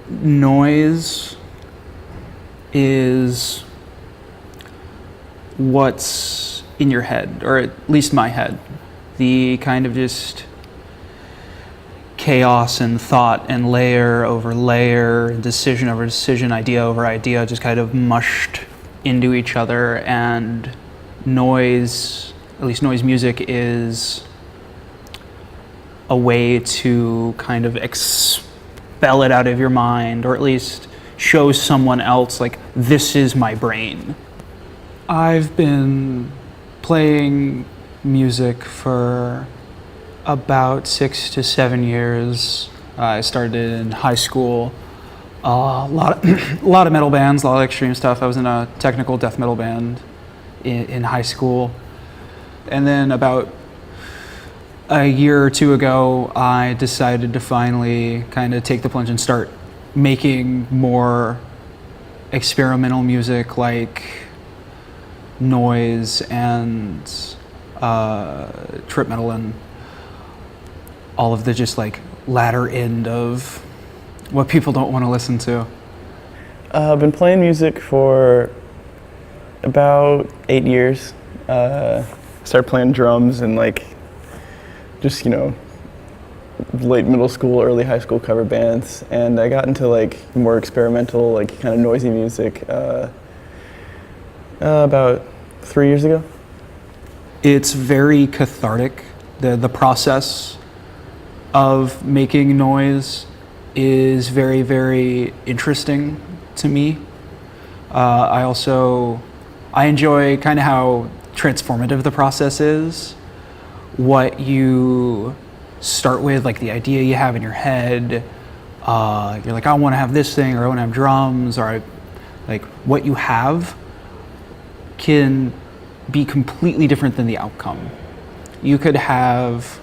noise is what's in your head, or at least my head. The kind of just chaos and thought and layer over layer, decision over decision, idea over idea, just kind of mushed into each other. And noise, at least noise music, is a way to kind of expel it out of your mind, or at least show someone else, like, this is my brain. I've been playing music for about 6 to 7 years. I started in high school. A lot of metal bands, a lot of extreme stuff. I was in a technical death metal band in high school. And then about a year or two ago, I decided to finally kind of take the plunge and start making more experimental music, like noise and trip metal and all of the just like latter end of what people don't want to listen to. I've been playing music for about 8 years. Started playing drums and like just, late middle school, early high school cover bands, and I got into like more experimental, like kind of noisy music about 3 years ago. It's very cathartic. The process of making noise is very, very interesting to me. I enjoy kind of how transformative the process is. What you start with, like the idea you have in your head, you're like, I want to have this thing, or I want to have drums, or like what you have can be completely different than the outcome. You could have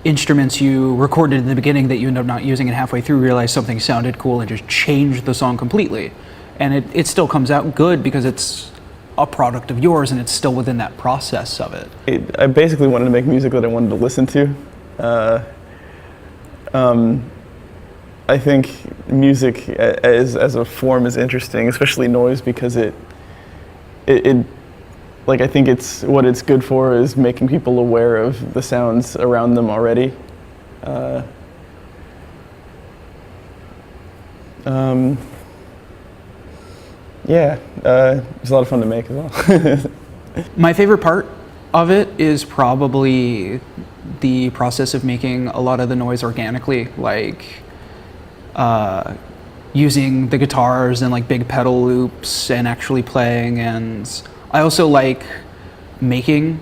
instruments you recorded in the beginning that you end up not using, and halfway through realize something sounded cool and just change the song completely. And it still comes out good because it's a product of yours and it's still within that process of it. I basically wanted to make music that I wanted to listen to. I think music as a form is interesting, especially noise, because it like, I think what it's good for is making people aware of the sounds around them already. It's a lot of fun to make as well. My favorite part of it is probably the process of making a lot of the noise organically, like using the guitars and like big pedal loops and actually playing. And I also like making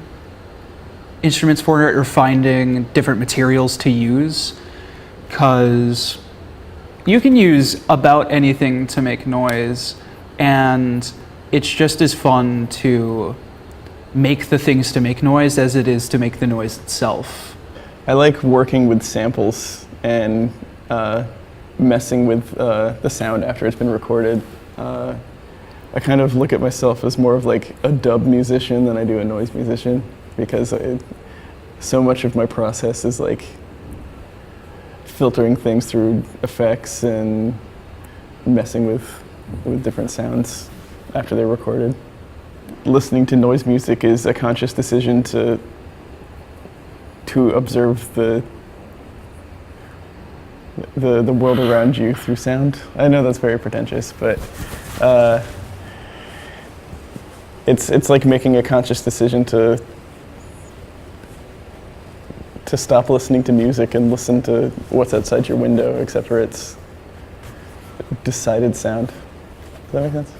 instruments for it, or finding different materials to use, because you can use about anything to make noise, and it's just as fun to make the things to make noise as it is to make the noise itself. I like working with samples and messing with the sound after it's been recorded. I kind of look at myself as more of like a dub musician than I do a noise musician, because so much of my process is like filtering things through effects and messing with different sounds after they're recorded. Listening to noise music is a conscious decision to observe the world around you through sound. I know that's very pretentious, but it's like making a conscious decision to stop listening to music and listen to what's outside your window, except for its decided sound. Does that make sense?